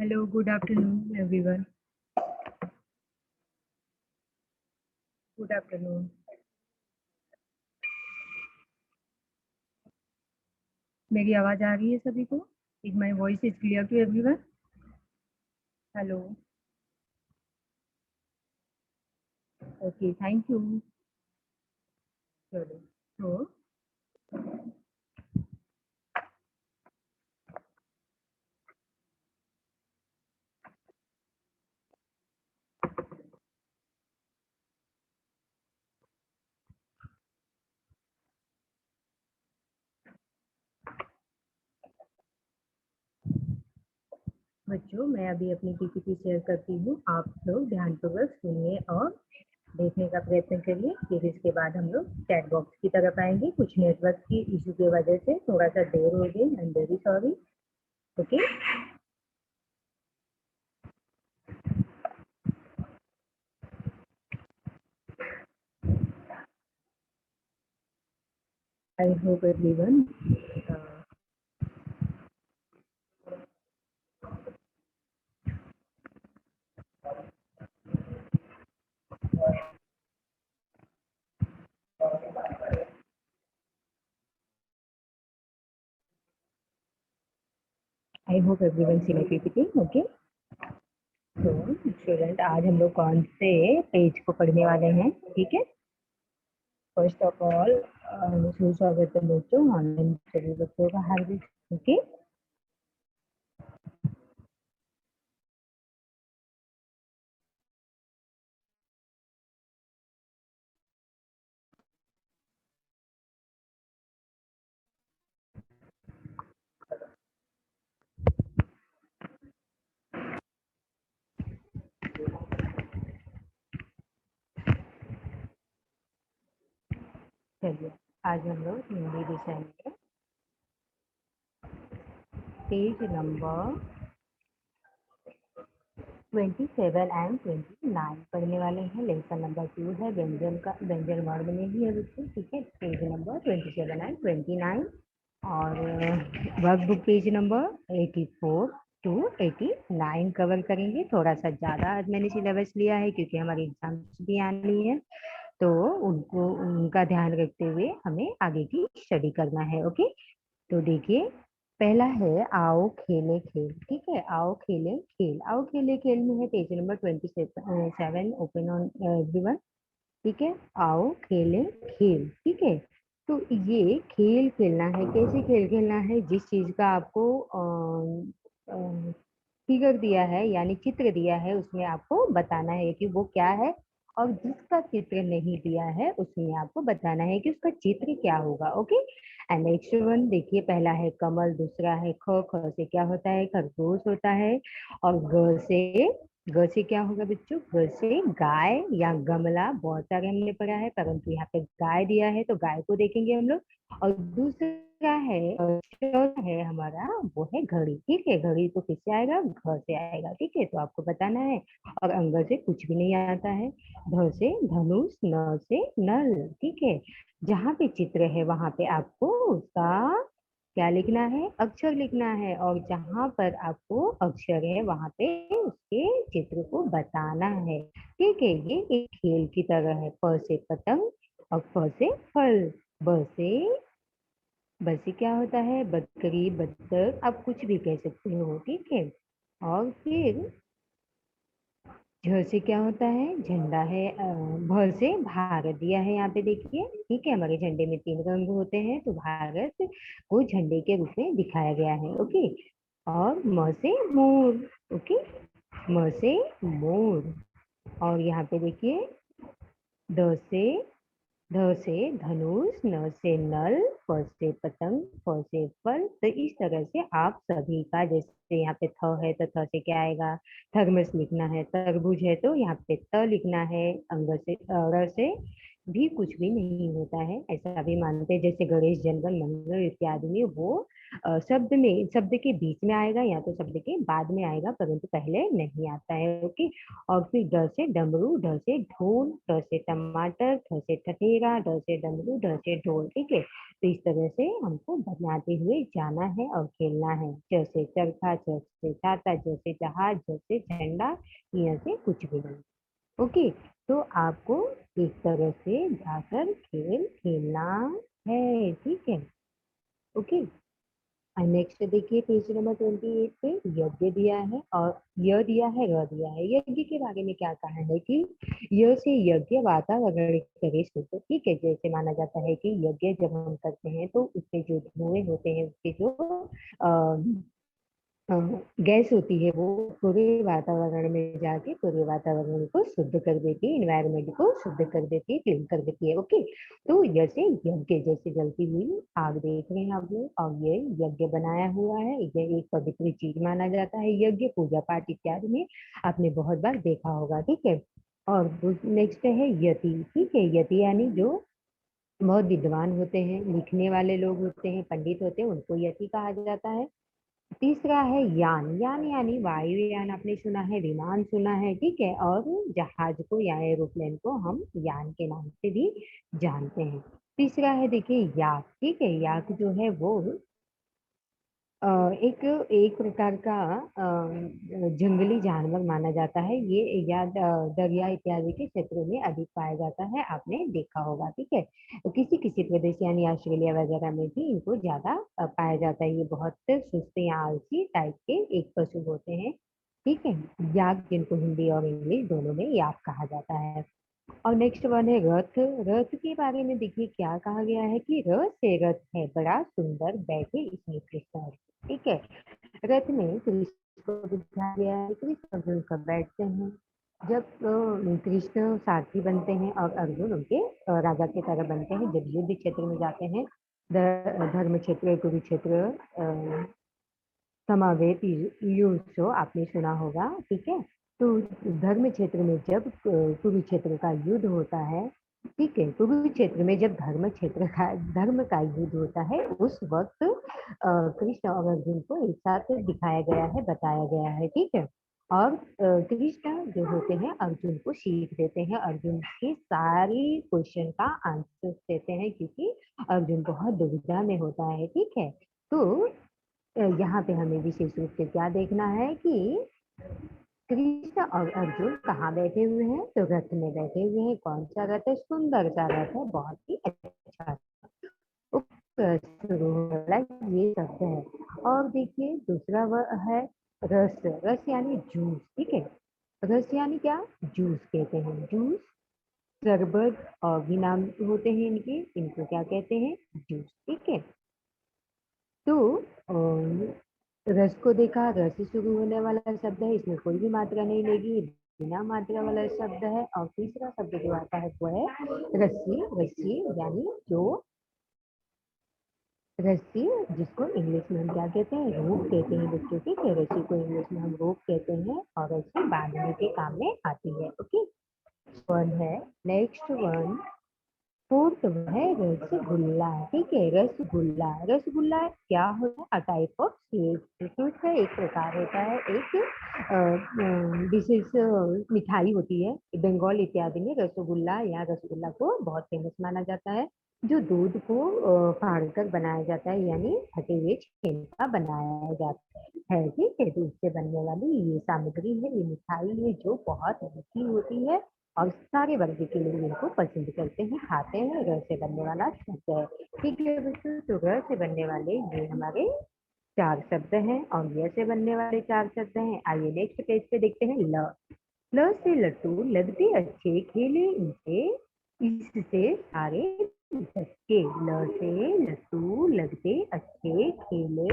Hello, good afternoon, everyone. Good afternoon. मेरी आवाज आ रही है सभी को? Is my voice is clear to everyone? Hello. Okay, thank you. चलो, तो बच्चों, मैं अभी अपनी पीपीटी शेयर करती हूँ। आप लोग ध्यानपूर्वक सुनिए और देखने का प्रयत्न करिए। फिर इसके बाद हम लोग चैट बॉक्स की तरफ आएंगे। कुछ नेटवर्क की इशू की वजह से थोड़ा सा देर हो गई। I am very sorry. Okay, I hope everyone I hope everyone see my PPT. Okay, तो स्टूडेंट, आज हम लोग कौन से पेज को पढ़ने वाले हैं? ठीक है, फर्स्ट ऑफ ऑल स्वागत है बच्चों, ऑनलाइन सभी बच्चों का हार्दिक। ओके, चलिए आज हम लोग हिंदी विषय में पेज नंबर 27 एंड 29 पढ़ने वाले हैं। लेसन नंबर 2 है, व्यंजन वर्ण में ही है बच्चों। ठीक है, पेज नंबर 27 एंड 29 और workbook page number 84 to 89 cover करेंगे। थोड़ा सा ज़्यादा आज मैंने सिलेबस लिया है क्योंकि हमारी एग्जाम्स भी आनी है, तो उनका ध्यान रखते हुए हमें आगे की स्टडी करना है। ओके, तो देखिए, पहला है आओ खेले खेल। ठीक है, आओ खेले खेल। आओ खेले खेल में है page number 27 open on everyone. ठीक है, आओ खेले खेल। ठीक है, तो ये खेल खेलना है। कैसे खेल खेलना है? जिस चीज का आपको फिगर दिया है यानी चित्र दिया है, उसमें आपको बताना है कि वो क्या है, और जिसका चित्र नहीं दिया है उसमें आपको बताना है कि उसका चित्र क्या होगा। ओके, एंड नेक्स्ट वन देखिए, पहला है कमल, दूसरा है ख। ख से क्या होता है? खरगोश होता है। और ग से क्या होगा बच्चों? ग से गाय या गमला, बहुत सारे हमने पढ़ा है, परंतु यहाँ पे गाय दिया है तो गाय को देखेंगे हम लोग। और दूसरा है हमारा, वो है घड़ी। ठीक है, घड़ी तो किससे आएगा? घ से आएगा। ठीक है, तो आपको बताना है। और अंग से कुछ भी नहीं आता है। ध से धनुष, न से नल। ठीक है, जहाँ पे चित्र है वहां पे आपको उसका क्या लिखना है? अक्षर लिखना है। और जहाँ पर आपको अक्षर है वहां पे उसके चित्र को बताना है। ठीक है, ये एक खेल की तरह है। प से पतंग और फ से फल। ब से बस क्या होता है? बकरी, बत्तख, आप कुछ भी कह सकते हो। ठीक है, और फिर झ से क्या होता है? झंडा है। भ से भारत दिया है यहाँ पे देखिए। ठीक है, हमारे झंडे में 3 रंग होते हैं, तो भारत को झंडे के रूप में दिखाया गया है। ओके, और म से मोर। ओके, म से मोर। और यहाँ पे देखिए, द से ध से धनुष, न से नल, प से पतंग, फ से फल। तो इस तरह से आप सभी का, जैसे यहाँ पे थ है तो थ से क्या आएगा? थर्मस लिखना है। तरबूज है तो यहाँ पे त लिखना है। अंग से र से भी कुछ भी नहीं होता है, ऐसा भी मानते हैं। जैसे गणेश, जंगल, मंगल इत्यादि में वो शब्द के बीच में आएगा या तो शब्द के बाद में आएगा, परंतु पहले नहीं आता है। ओके। और फिर ड से डमरू, ढ से ढोल, ट से टमाटर, ठ से ठठेरा, ढ से डमरू, ढ से ढोल। ठीक है, तो इस तरह से हमको बनाते हुए जाना है और खेलना है। च से चरखा, छ से छाता, ज से जहाज, झ से झंडा, य से कुछ भी नहीं। ओके, तो आपको इस तरह से जाकर खेल खेलना है। ठीक है। ओके। नेक्स्ट देखिए पेज नंबर 28 पे यज्ञ दिया है और य दिया है, र दिया है। यज्ञ के बारे में क्या कहा है कि य से यज्ञ वातावरण करे शुद्ध। ठीक है, जैसे माना जाता है कि यज्ञ जब हम करते हैं तो उसके जो धुएं होते हैं, उसके जो अ, गैस होती है वो पूरे वातावरण में जाके पूरे वातावरण को शुद्ध कर देती है, इन्वायरमेंट को शुद्ध कर देती है, क्लीन कर देती है। ओके, तो जैसे यज्ञ, जैसे जलती हुई आग देख रहे हैं आप लोग, और ये यज्ञ बनाया हुआ है, ये एक पवित्र चीज माना जाता है। यज्ञ पूजा पाठ इत्यादि में आपने बहुत बार देखा होगा। ठीक है। और नेक्स्ट है यति। ठीक है, यति यानी जो बहुत विद्वान होते हैं, लिखने वाले लोग होते हैं, पंडित होते हैं, उनको यति कहा जाता है। तीसरा है यान। यान यानी वायुयान, आपने सुना है, विमान सुना है। ठीक है, और जहाज को या एरोप्लेन को हम यान के नाम से भी जानते हैं। तीसरा है देखिए याक। ठीक है, याक जो है वो अ, एक एक प्रकार का जंगली जानवर माना जाता है। ये या दरिया इत्यादि के क्षेत्रों में अधिक पाया जाता है, आपने देखा होगा। ठीक है, तो किसी किसी प्रदेश यानी ऑस्ट्रेलिया वगैरह में भी इनको ज्यादा पाया जाता है। ये बहुत सुस्त या आलसी टाइप के एक पशु होते हैं। ठीक है, याक, जिनको हिंदी और इंग्लिश दोनों में याक कहा जाता है। और नेक्स्ट वन है रथ। रथ के बारे में देखिए क्या कहा गया है कि रथ से रथ है बड़ा सुंदर, बैठे इसमें कृष्ण अर्जुन। ठीक है, रथ में कृष्ण को दिखाया गया है, कृष्ण अर्जुन कब बैठते हैं, जब कृष्ण सारथी बनते हैं और अर्जुन उनके राजा की तरह बनते हैं, जब युद्ध क्षेत्र में जाते हैं। धर्म क्षेत्र, कुरुक्षेत्र, समावेत युद्धो आपने सुना होगा। ठीक है, तो धर्म क्षेत्र में जब कुरुक्षेत्र का युद्ध होता है, ठीक है, कुरुक्षेत्र में जब धर्म का युद्ध होता है, उस वक्त कृष्ण और अर्जुन को एक साथ दिखाया गया है, बताया गया है। ठीक है, और कृष्ण जो होते हैं अर्जुन को सीख देते हैं, अर्जुन की सारी क्वेश्चन का आंसर देते हैं, क्योंकि अर्जुन बहुत दुविधा में होता है। ठीक है, तो यहाँ पे हमें विशेष रूप से क्या देखना है कि कृष्ण और अर्जुन कहाँ बैठे हुए हैं, तो रथ में बैठे हुए हैं। कौन सा रथ है? सुंदर सा रथ है, बहुत ही अच्छा। शुरू वाला ये शब्द है। और देखिए दूसरा वह है रस। रस यानी जूस। ठीक है, रस यानी क्या? जूस कहते हैं, जूस, शरबत और भी नाम होते हैं इनके, इनको क्या कहते हैं? जूस। ठीक है, तो रस को देखा, रस से शुरू होने वाला शब्द है, इसमें कोई भी मात्रा नहीं लेगी, बिना मात्रा वाला शब्द है। और तीसरा शब्द जो आता है वो है रस्सी। रस्सी यानी जो रस्सी, जिसको इंग्लिश में हम क्या कहते हैं? रोप कहते हैं बच्चों। ठीक है, रस्सी को इंग्लिश में हम रोप कहते हैं और रस्सी बांधने के काम में आती है। ओके, वन है नेक्स्ट वन, फोर्थ है रसगुल्ला। ठीक है, रसगुल्ला। रसगुल्ला क्या होता है? Type of sweet. स्वीट का एक प्रकार होता है, एक विशेष मिठाई होती है। बंगाल इत्यादि में रसगुल्ला या रसगुल्ला को बहुत फेमस माना जाता है, जो दूध को फाड़कर बनाया जाता है, यानी फटे हुए छेने का बनाया जाता है। ठीक है, दूध से बनने वाली ये सामग्री है, ये मिठाई है, जो बहुत मीठी होती है और सारे वर्ग के लोग इनको पसंद करते हैं, खाते हैं। घर से बनने वाला शब्द है। ठीक है बच्चों, तो घर से बनने वाले ये हमारे चार शब्द हैं और य से बनने वाले चार शब्द हैं। आइए नेक्स्ट पेज पे देखते हैं। ल। ल से लट्टू, लगते अच्छे, खेले इनसे, इससे सारे बच्चे। ल से लट्टू, लगते अच्छे, खेले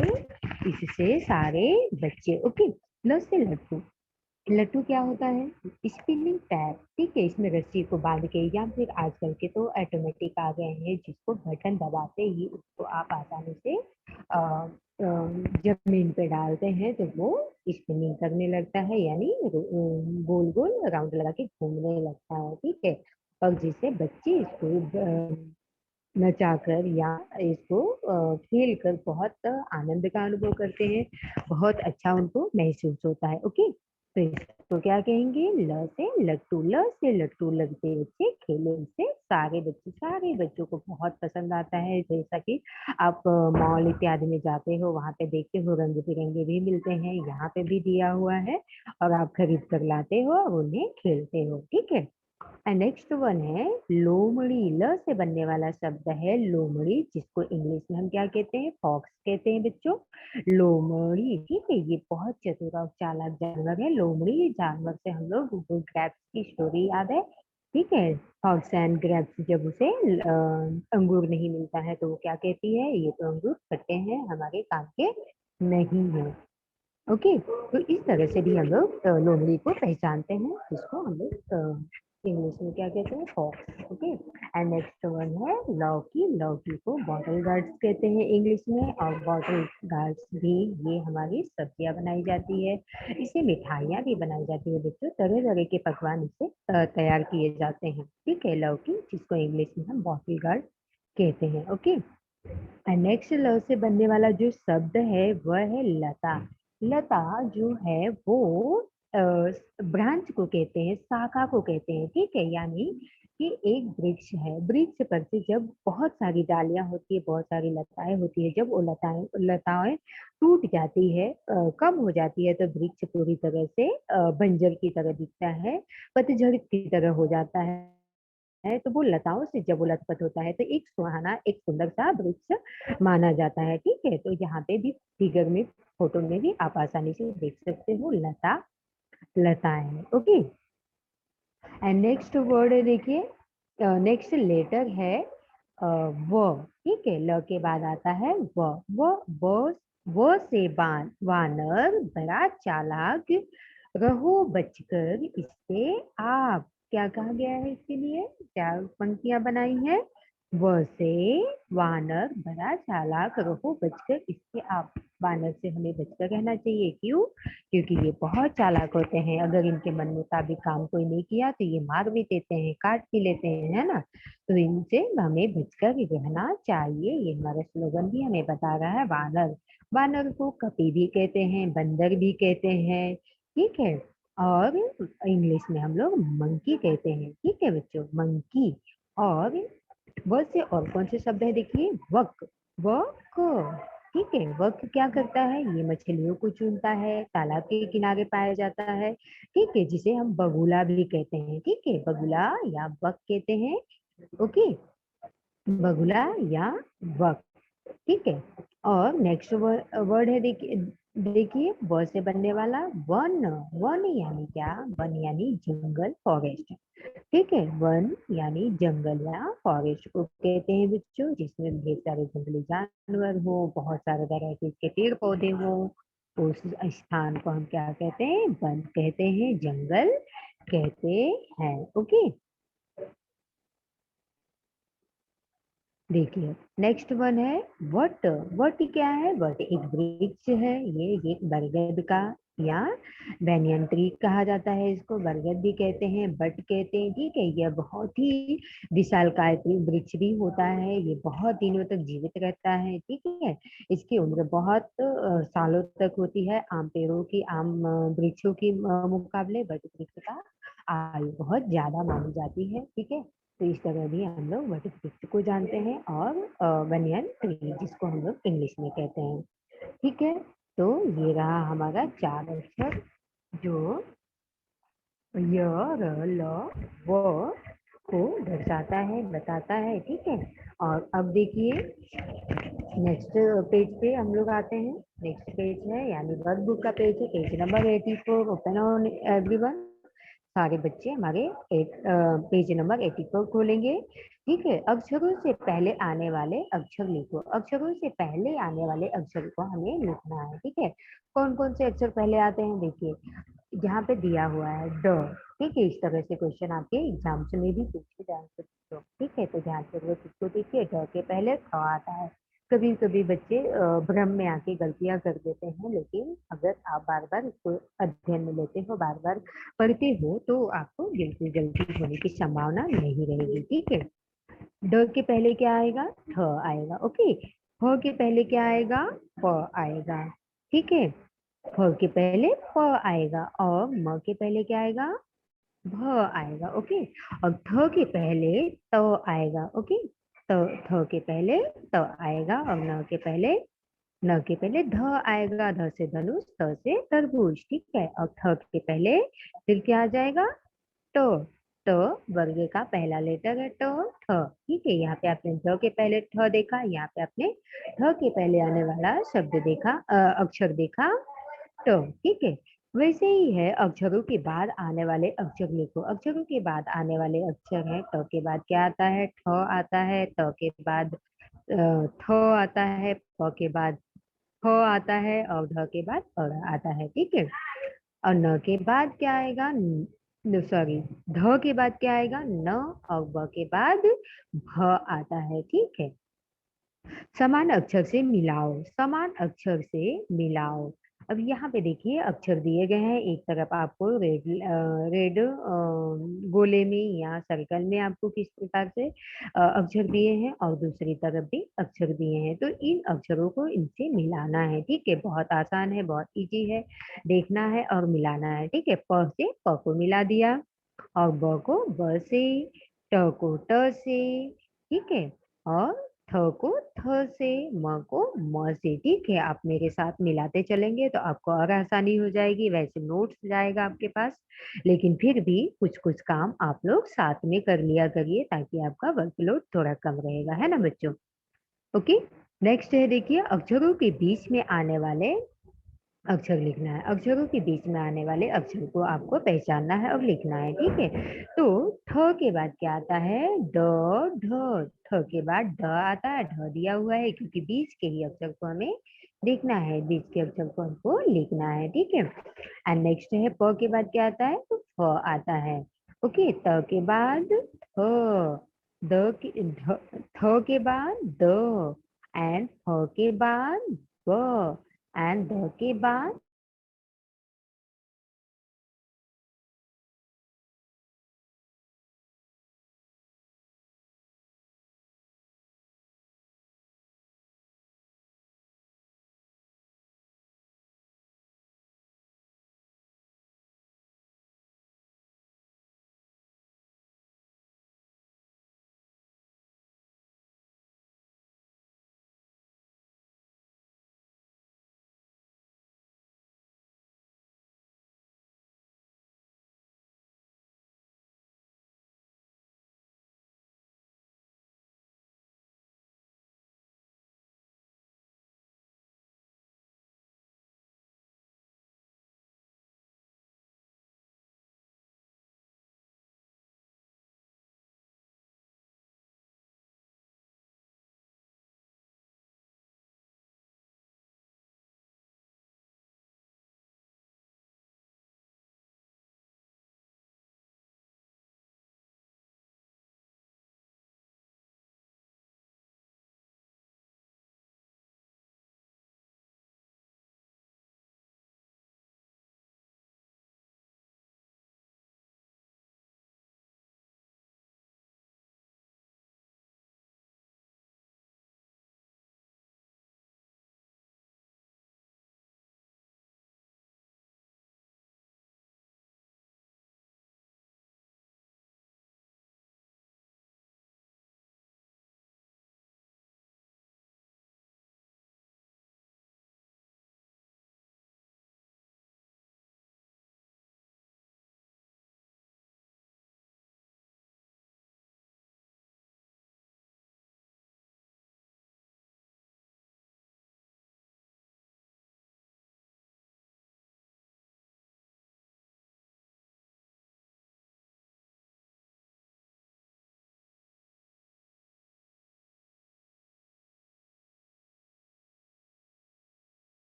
इससे सारे बच्चे। ओके, ल से लट्टू। लट्टू क्या होता है? Spinning tap. ठीक है, इसमें रस्सी को बांध के, या फिर आजकल के तो ऑटोमेटिक आ गए हैं, जिसको बटन दबाते ही उसको आप आसानी से जमीन पे डालते हैं तो वो स्पिनिंग करने लगता है, यानी गोल गोल राउंड लगा के घूमने लगता है। ठीक है, और जिससे बच्चे इसको नचाकर या इसको खेल कर बहुत आनंद का अनुभव करते हैं, बहुत अच्छा उनको महसूस होता है। ओके, तो इसको क्या कहेंगे? ल से लट्टू, ल से लट्टू लगते बच्चे खेले से सारे बच्चों को बहुत पसंद आता है। जैसा कि आप मॉल इत्यादि में जाते हो, वहाँ पे देखते हो रंग बिरंगे भी मिलते हैं, यहाँ पे भी दिया हुआ है और आप खरीद कर लाते हो और उन्हें खेलते हो। ठीक है, नेक्स्ट वन है लोमड़ी। ल से बनने वाला शब्द है लोमड़ी, जिसको इंग्लिश में हम क्या कहते हैं? फॉक्स कहते हैं बच्चों। लोमड़ी, ठीक है, ये बहुत चतुर और चालाक जानवर है। लोमड़ी जानवर से हम लोग ग्रेप्स की स्टोरी याद है, ठीक है। फॉक्स एंड ग्रेप्स, जब उसे अंगूर नहीं मिलता है तो वो क्या कहती है? ये तो अंगूर खट्टे हैं, हमारे काम के नहीं है। ओके, तो इस तरह से भी हम लोग लोमड़ी को पहचानते हैं, जिसको हम लोग इंग्लिश में क्या कहते हैं? Fox. Okay, and next one है लौकी। लौकी को बॉटल गार्ड्स कहते हैं इंग्लिश में, और बॉटल गार्ड्स भी ये हमारी सब्जियां बनाई जाती है, इससे मिठाइयाँ भी बनाई जाती है बच्चों, तरह तरह के पकवान इससे तैयार किए जाते हैं। ठीक है, लौकी, जिसको इंग्लिश में हम बॉटल गार्ड कहते हैं। ओके, नेक्स्ट ल से बनने वाला जो शब्द है वह है लता। लता जो है वो ब्रांच को कहते हैं, शाखा को कहते हैं। ठीक है, यानी कि एक वृक्ष है, वृक्ष पर से जब बहुत सारी डालियां होती है, बहुत सारी लताएं होती है, जब वो लताएं लताएं टूट जाती है, कम हो जाती है, तो वृक्ष पूरी तरह से बंजर की तरह दिखता है, पतझड़ की तरह हो जाता है। तो वो लताओं से जब वो लथपथ होता है तो एक सुहाना, एक सुंदर सा वृक्ष माना जाता है। ठीक है, तो यहाँ पे भी फिगर में, फोटो में भी आप आसानी से देख सकते हो लता, लताएं। ओके, एंड नेक्स्ट वर्ड है, देखिए नेक्स्ट लेटर है व। ठीक है, ल के बाद आता है व। व से वानर बड़ा चालाक, रहो बचकर इससे आप। क्या कहा गया है इसके लिए? क्या पंक्तियां बनाई हैं? व से वानर बड़ा चालाक, रहो बचकर इससे आप। वानर से हमें बचकर रहना चाहिए, क्यों? क्योंकि ये बहुत चालाक होते हैं, अगर इनके मन मुताबिक काम कोई नहीं किया तो ये मार भी देते हैं, काट भी लेते हैं, है ना। तो इनसे हमें बचकर रहना चाहिए, ये हमारा स्लोगन भी हमें बता रहा है। वानर, वानर को कपी भी कहते हैं, बंदर भी कहते हैं, ठीक है। और इंग्लिश में हम लोग मंकी कहते हैं। ठीक है बच्चों, मंकी। और वर्ड से और कौन से शब्द है? देखिए वक, वक, ठीक है। वक क्या करता है? ये मछलियों को चुनता है, तालाब के किनारे पाया जाता है, ठीक है, जिसे हम बगुला भी कहते हैं। ठीक है, बगुला या वक कहते हैं। ओके, बगुला या वक, ठीक है। और नेक्स्ट वर्ड है, देखिए देखिए व से बनने वाला वन। वन यानी क्या? वन यानी जंगल, फॉरेस्ट। ठीक है, वन यानी जंगल या फॉरेस्ट को कहते हैं बच्चों, जिसमें ढेर सारे जंगली जानवर हो, बहुत सारे वैरायटी के पेड़ पौधे हो, उस स्थान को हम क्या कहते हैं? वन कहते हैं, जंगल कहते हैं। ओके, देखिए नेक्स्ट वन है वट। वट क्या है? वट एक वृक्ष है, ये एक बरगद का या बैनियन ट्री कहा जाता है, इसको बरगद भी कहते हैं, बट कहते हैं। ठीक है, यह बहुत ही विशालकाय वृक्ष भी होता है, ये बहुत दिनों तक जीवित रहता है। ठीक है, इसकी उम्र बहुत सालों तक होती है, आम पेड़ों की, आम वृक्षों की मुकाबले बट वृक्ष का आयु बहुत ज्यादा मानी जाती है। ठीक है, तो इस तरह भी हम लोग वर्टिकल को जानते हैं, और बनियन ट्री, जिसको हम लोग इंग्लिश में कहते हैं। ठीक है, तो ये रहा हमारा 4 अक्षर, जो य, र, ल, व को दर्शाता है, बताता है। ठीक है, और अब देखिए नेक्स्ट पेज पे हम लोग आते हैं। नेक्स्ट पेज है, यानी वर्क बुक का पेज है, page number 84। Open on everyone, सारे बच्चे हमारे एक पेज नंबर 84 खोलेंगे। ठीक है, अक्षरों से पहले आने वाले अक्षर लिखो। अक्षरों से पहले आने वाले अक्षर को हमें लिखना है। ठीक है, कौन कौन से अक्षर पहले आते हैं? देखिए यहाँ पे दिया हुआ है ड। ठीक है, इस तरह से क्वेश्चन आपके एग्जाम्स में भी पूछे जा सकते हो। ठीक है, तो ध्यान से इसको देखिए, ड के पहले ख आता है, कभी कभी बच्चे भ्रम में आके गलतियां कर देते हैं, लेकिन अगर आप बार बार इसको अध्ययन में लेते हो, बार बार पढ़ते हो, तो आपको बिल्कुल गलती होने की संभावना नहीं रहेगी। ठीक है। ड के पहले क्या आएगा? थ आएगा। ओके। फ के पहले क्या आएगा? प आएगा। ठीक है। फ के पहले प आएगा और म के पहले क्या आएगा? भ आएगा। ओके। और थ के पहले त आएगा। ओके। तो थ के पहले त आएगा और न के पहले ध आएगा। ध से धनुष, त से तरबूज। ठीक है। और थ के पहले फिर क्या आ जाएगा? टो। ट वर्ग का पहला लेटर है ट, ठ। ठीक है। यहाँ पे आपने ध के पहले ठ देखा, यहाँ पे आपने ठ के पहले आने वाला शब्द देखा, अक्षर देखा, ट। ठीक है। वैसे ही है, अक्षरों के बाद आने वाले अक्षर लिखो। अक्षरों के बाद आने वाले अक्षर है, ट के बाद क्या आता है? ठ आता है। त के बाद थ आता है। प के बाद फ आता है और ध के बाद अ आता है। ठीक है। और न के बाद क्या आएगा? सॉरी, ध के बाद क्या आएगा? न। और ब के बाद भ आता है। ठीक है। समान अक्षर से मिलाओ, समान अक्षर से मिलाओ। अब यहाँ पे देखिए अक्षर दिए गए हैं। एक तरफ आपको रेड गोले में या सर्कल में आपको किस प्रकार से अक्षर दिए हैं, और दूसरी तरफ भी अक्षर दिए हैं। तो इन अक्षरों को इनसे मिलाना है। ठीक है। बहुत आसान है, बहुत इजी है। देखना है और मिलाना है। ठीक है। प से प को मिला दिया, और ब को ब से, ट को ट से। ठीक है। और थ को थ से, म को म से। ठीक है। आप मेरे साथ मिलाते चलेंगे तो आपको और आसानी हो जाएगी। वैसे नोट्स जाएगा आपके पास, लेकिन फिर भी कुछ कुछ काम आप लोग साथ में कर लिया करिए, ताकि आपका वर्कलोड थोड़ा कम रहेगा, है ना बच्चों? ओके। नेक्स्ट है, देखिए अक्षरों के बीच में आने वाले अक्षर लिखना है। अक्षरों के बीच में आने वाले अक्षर को आपको पहचानना है और लिखना है। ठीक है। तो ठ के बाद क्या आता है? ड, ढ। ठ के बाद ड आता है। ढ दिया हुआ है क्योंकि बीच के ही अक्षर को हमें देखना है, बीच के अक्षर को हमको लिखना है। ठीक है। एंड नेक्स्ट है, प के बाद क्या आता है? तो फ आता है। ओके। त के बाद थ, थ के बाद द, एंड फ के बाद ब, एंड द के बाद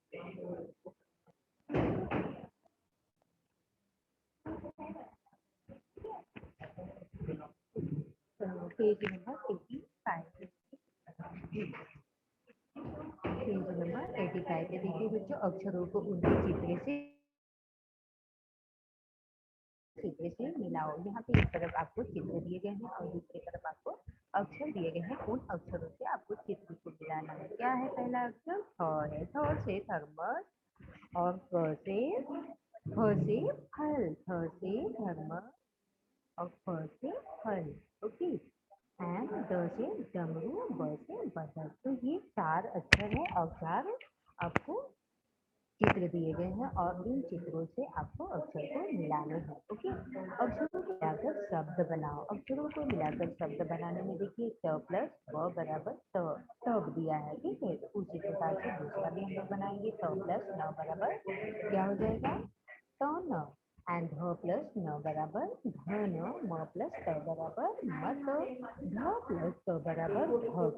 पेज नंबर 85। पेज नंबर 85 पे देखिए बच्चों, अक्षरों को उनके चित्र से मिलाओ। यहाँ पे एक तरफ आपको चित्र दिए गए हैं और दूसरी तरफ आपको अक्षर दिए गए हैं। उन अक्षरों से आपको चित्र को मिलाना है। क्या है पहला अक्षर? थ है। थ से थर्मस, और फ से फल, थ से थर्मस और फ से फल। ओके, एंड द से डमरू, ब से बतख। तो ये 4 अक्षर है और 4 आपको चित्र दिए गए हैं और इन चित्रों से आपको अक्षर को मिलाना है। ओके, अक्षरों को मिलाकर शब्द बनाओ। अक्षरों को मिलाकर शब्द बनाने में देखिए ट प्लस ब बराबर ट, टब दिया है। ठीक है, तो उसी प्रकार से दूसरा भी हम लोग बनाएंगे। ट प्लस न बराबर क्या हो जाएगा? टन। एंड ध प्लस न बराबर धन, म प्लस त बराबर मत, ध प्लस त बराबर धक।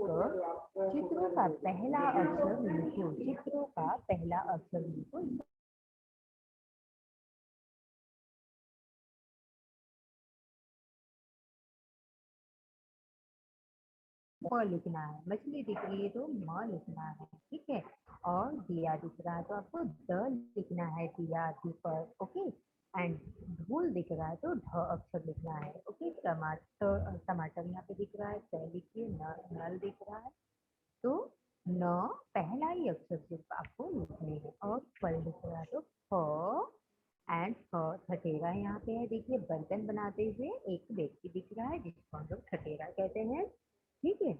चित्रों का पहला अक्षर लिखो। चित्रों का पहला अक्षर लिखो। म लिखना है। मछली दिख रही है तो म लिखना है। ठीक है, और दिया दिख रहा है तो आपको द लिखना है, दिया दी पर। ओके, एंड धूल दिख रहा है तो ढ अक्षर लिखना है। ओके, टमाटर, टमाटर यहाँ पे दिख रहा है, स लिखिए। नल दिख रहा है तो न पहला ही अक्षर सिर्फ आपको लिखने हैं। और फल दिख रहा है तो फ, एंड ठठेरा यहाँ पे है। देखिए, बर्तन बनाते हुए एक व्यक्ति दिख रहा है जिसको हम लोग ठठेरा कहते हैं। ठीक है,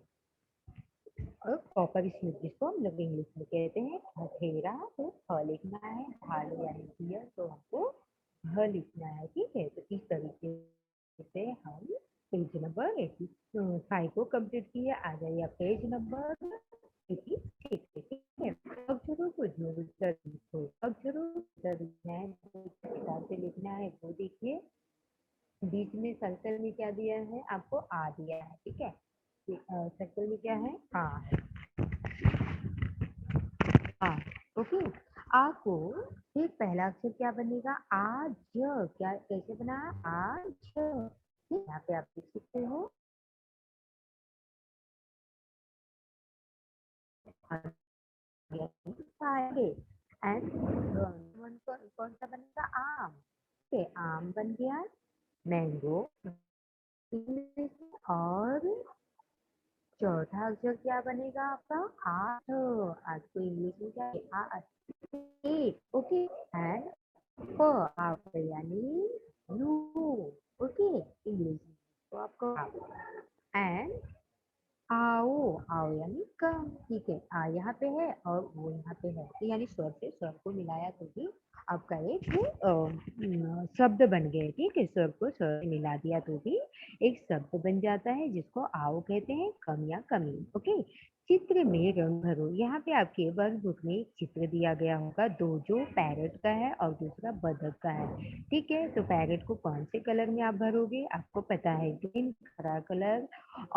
और कॉपर स्लिप जिसको हम लोग इंग्लिश में कहते हैं ठठेरा, तो थ लिखना है। भालू यानी डियर तो हमको भ लिखना है। ठीक है, तो इस तरीके से हम पेज नंबर 85 को कंप्लीट किए। आ जाइए आप पेज नंबर 86 पे। ठीक है, अक्षरों को जोड़कर लिखो। अक्षरों को जोड़कर लिखना है, जिस हिसाब से लिखना है वो देखिए। बीच में सर्कल में क्या दिया है आपको? आ दिया है। ठीक है, सर्कल में क्या है? हाँ, हाँ। ओके, आ को फिर पहला अक्षर क्या बनेगा? आज। क्या कैसे बना? आज। यहाँ पे आप देख सकते हो आगे। एंड कौन सा बनेगा? आम। ओके, आम बन गया। मैंगो। और चौथा अक्षर क्या बनेगा आपका? आठ। आज को इंग्लिश में क्या है? एट। ओके, एंड प आप यानी यू। ओके, इंग्लिश में तो आपको एंड आओ। आओ यानी कम। ठीक है, आ यहाँ पे है और वो यहाँ पे है, तो यानी स्वर से स्वर को मिलाया तो भी आपका एक शब्द बन गए। ठीक है, स्वर को स्वर से मिला दिया तो भी एक शब्द बन जाता है, जिसको आओ कहते हैं, कम या कमी। ओके, चित्र में रंग भरो। यहाँ पे आपके वर्क बुक में एक चित्र दिया गया होगा, दो, जो पैरट का है और दूसरा बतख का है। ठीक है, तो पैरट को कौन से कलर में आप भरोगे? आपको पता है, ग्रीन, हरा कलर,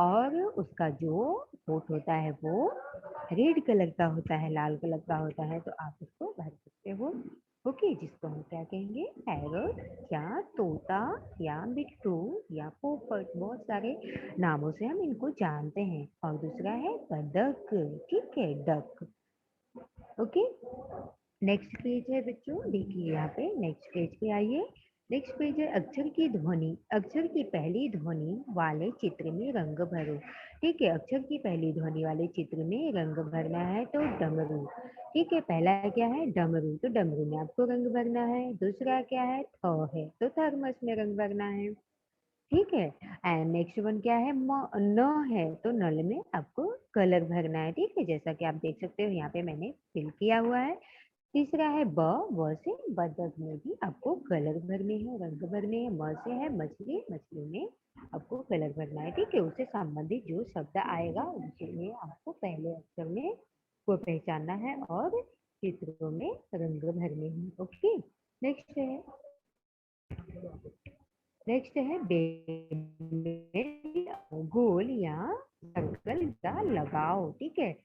और उसका जो होठ होता है वो रेड कलर का होता है, लाल कलर का होता है, तो आप उसको भर सकते हो। ओके, जिसको हम क्या कहेंगे? पैरट या तोता या बिट्टू या पोपट, बहुत सारे नामों से हम इनको जानते हैं। और दूसरा है बतख। ठीक है, डक। ओके, नेक्स्ट पेज है बच्चों, देखिए यहाँ पे नेक्स्ट पेज पे आइए। नेक्स्ट पेज है अक्षर की ध्वनि। अक्षर की पहली ध्वनि वाले चित्र में रंग भरो। ठीक है, अक्षर की पहली ध्वनि वाले चित्र में रंग भरना है तो डमरू। ठीक है, पहला क्या है? डमरू, तो डमरू में आपको रंग भरना है। दूसरा क्या है? थ है तो थर्मस में रंग भरना है। ठीक है, एंड नेक्स्ट वन क्या है? न है तो नल में आपको कलर भरना है। ठीक है, जैसा कि आप देख सकते हो यहाँ पे मैंने फिल किया हुआ है। तीसरा है व से बतख में भी आपको कलर भरने हैं, रंग भरने हैं। म से है मछली, मछली में आपको कलर भरना है। ठीक है, उससे संबंधित जो शब्द आएगा उसमें आपको पहले अक्षर में को पहचानना है और चित्रों में रंग भरने हैं। ओके, नेक्स्ट है, नेक्स्ट है बेमेल, गोल या सर्कल का लगाओ। ठीक है,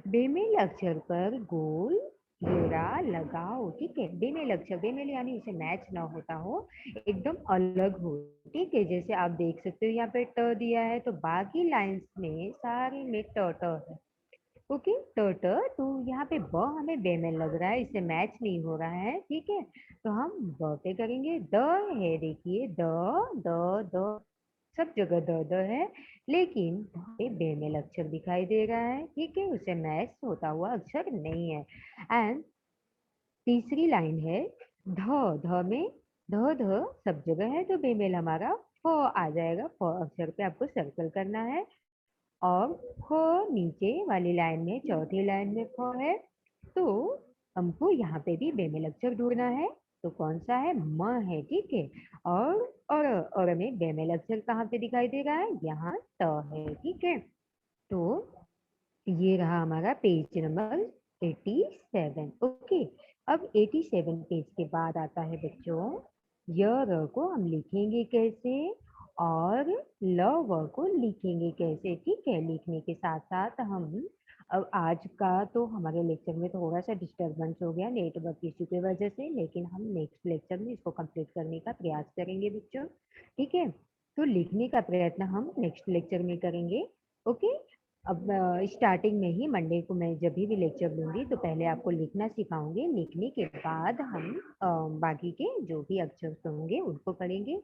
बेमेल अक्षर पर गोल घेरा लगाओ, ठीक है। बेमेल अक्षर, बेमेल यानी उसे मैच ना होता हो, एकदम अलग हो, ठीक है। जैसे आप देख सकते हो यहाँ पे ट दिया है, तो बाकी लाइंस में सारी में ट ट है। ओके, ट ट, तो यहाँ पे ब हमें बेमेल लग रहा है, इससे मैच नहीं हो रहा है, ठीक है। तो हम ब पे करेंगे। द है, देखिए द, द, सब जगह द द है, लेकिन यहाँ पे बेमेल अक्षर दिखाई दे रहा है, ठीक है, उसे मैच होता हुआ अक्षर नहीं है। एंड तीसरी लाइन है ध, ध में ध ध सब जगह है, तो बेमेल हमारा फ आ जाएगा। फ अक्षर पे आपको सर्कल करना है। और फ नीचे वाली लाइन में, चौथी लाइन में फ है, तो हमको यहाँ पे भी बेमेल अक्षर ढूंढना है। तो कौन सा है? म है, ठीक है। और में बेमेल अक्षर कहाँ पे दिखाई दे रहा है? यहाँ त है, ठीक है। तो ये रहा हमारा पेज नंबर 87। ओके, अब 87 पेज के बाद आता है बच्चों, य र को हम लिखेंगे कैसे और ल व को लिखेंगे कैसे, ठीक है। लिखने के साथ साथ हम, अब आज का तो हमारे लेक्चर में थोड़ा सा डिस्टरबेंस हो गया नेटवर्क इश्यू की वजह से, लेकिन हम नेक्स्ट लेक्चर में इसको कंप्लीट करने का प्रयास करेंगे बच्चों, ठीक है। तो लिखने का प्रयत्न हम नेक्स्ट लेक्चर में करेंगे। ओके, अब स्टार्टिंग में ही मंडे को मैं जब भी लेक्चर लूंगी तो पहले आपको लिखना सिखाऊंगी, लिखने के बाद हम बाकी के जो भी अक्षर होंगे उनको पढ़ेंगे।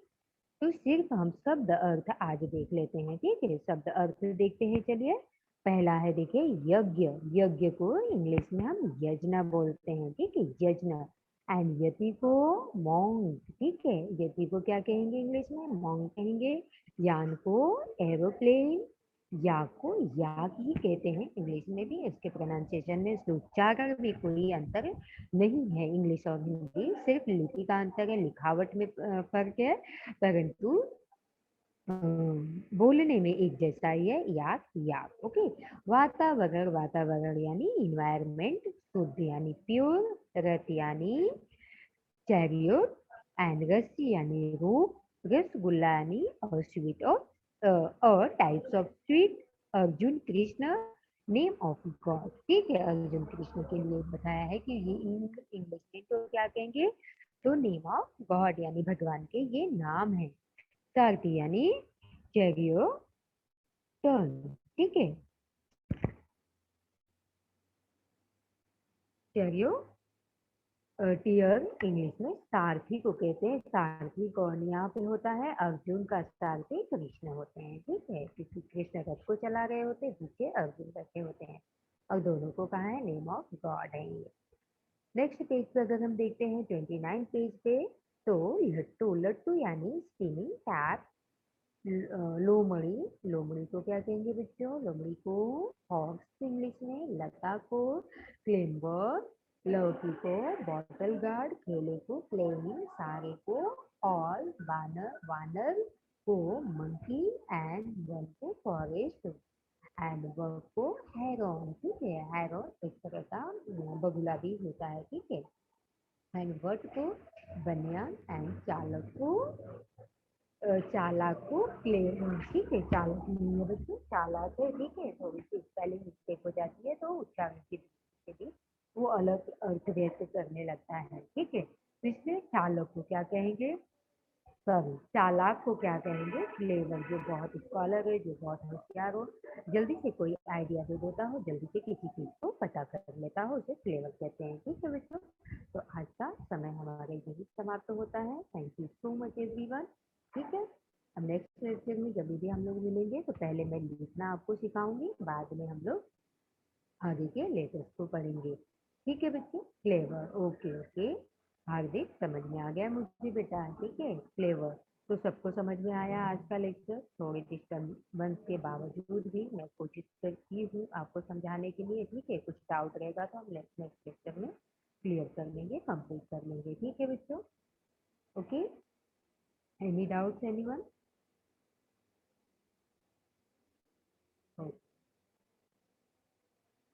तो सिर्फ हम शब्द अर्थ आज देख लेते हैं, ठीक है। शब्द अर्थ देखते हैं, चलिए। पहला है, देखिए यज्ञ। यज्ञ को इंग्लिश में हम यज्ञ बोलते हैं, ठीक है, यज्ञ। एंड यति को मॉन्क, ठीक है। यति को क्या कहेंगे इंग्लिश में? मॉन्क कहेंगे। यान को एरोप्लेन, या को याक ही कहते हैं इंग्लिश में भी। इसके प्रोनाउंसिएशन में, उच्चारण में कोई अंतर नहीं है इंग्लिश और हिंदी, सिर्फ लिपि का अंतर है, लिखावट में फर्क है, परंतु बोलने में एक जैसा ही है, याक याक। ओके, वातावरण, वातावरण यानी इन्वायरमेंट, शुद्ध यानी प्योर, रथ यानी चैरियट, एंड रस्सी यानी रूप, रसगुल्ला यानी और स्वीट, और types of sweet, Arjun Krishna, name of God, ठीक है। अर्जुन कृष्ण के लिए बताया है कि ये इंग्लिश में तो क्या कहेंगे, तो नेम ऑफ गॉड यानी भगवान के ये नाम है। सारथी यानी चैरियो टर्न, ठीक है। चैरियो टीयर इंग्लिश में सारथी को कहते हैं। सारथी कौन यहाँ पे होता है? अर्जुन का सारथी कृष्ण होते हैं, ठीक है, क्योंकि कृष्ण रथ को चला रहे होते हैं, पीछे अर्जुन बैठे होते हैं, और दोनों को कहा है नेम ऑफ गॉड है ये। नेक्स्ट पेज पे अगर हम देखते हैं 29 पेज पे, तो लट्टू, लट्टू यानी स्पिनिंग टैप। लोमड़ी, लोमड़ी को क्या कहेंगे बच्चों? लोमड़ी को हॉर्स इंग्लिश में। लता को क्लेम्बर, लौकी को बॉटल गार्ड, केले को प्लेनिंग, सारे को ऑल, बानर, वानर को मंकी, एंड वन को फॉरेस्ट, एंड वर्क को हैरोन, ठीक है। हैरोन एक तरह का बगुला भी होता है, ठीक है। एंड वर्ट को बनियान, एंड चालक को चालाक को क्लेम, ठीक है। चालक नहीं है बच्चों, चालाक है, ठीक है। थोड़ी सी स्पेलिंग मिस्टेक हो जाती है तो उच्चारण की से भी वो अलग अर्थ व्यक्त करने लगता है, ठीक है। तो इसमें चालक को क्या कहेंगे? सॉरी, चालाक को क्या कहेंगे? क्लेवर, जो बहुत स्कॉलर है, जो बहुत होशियार हो, जल्दी से कोई आइडिया दे देता हो, जल्दी से किसी चीज को पता कर लेता हो, उसे क्लेवर कहते हैं, ठीक है बच्चों। तो आज का समय हमारा यही समाप्त होता है। Thank you so much everyone, ठीक है। अब नेक्स्ट लेक्चर में जब भी हम लोग मिलेंगे तो पहले मैं लिखना आपको सिखाऊंगी, बाद में हम लोग आगे के लेटर्स को पढ़ेंगे, ठीक है बच्चे। Flavour, okay okay. हार्दिक, समझ में आ गया मुझे बेटा, ठीक है। फ्लेवर, तो सबको समझ में आया आज का लेक्चर? थोड़ी डिस्टर्बेंस के बावजूद भी मैं कोशिश करती हूँ आपको समझाने के लिए, ठीक है। कुछ डाउट रहेगा तो हम नेक्स्ट लेक्चर में क्लियर कर लेंगे, कंप्लीट कर लेंगे, ठीक है बच्चों। Okay, any doubts anyone?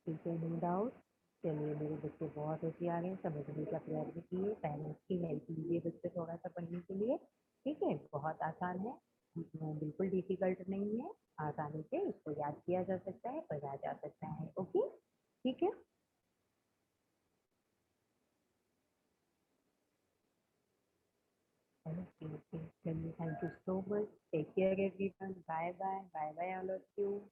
ठीक है, नो डाउट। चलिए, मेरे बच्चे बहुत होशियार हैं, समझने का प्रयत्न किए, पेरेंट्स की हेल्प लीजिए बच्चे थोड़ा सा पढ़ने के लिए, ठीक है। बहुत आसान है, बिल्कुल डिफिकल्ट नहीं है, आसानी से इसको याद किया जा सकता है, पढ़ा जा सकता है, ओके, ठीक है। Okay, okay. Then thank you so much. Take care, everyone. Bye bye. Bye bye, all of you.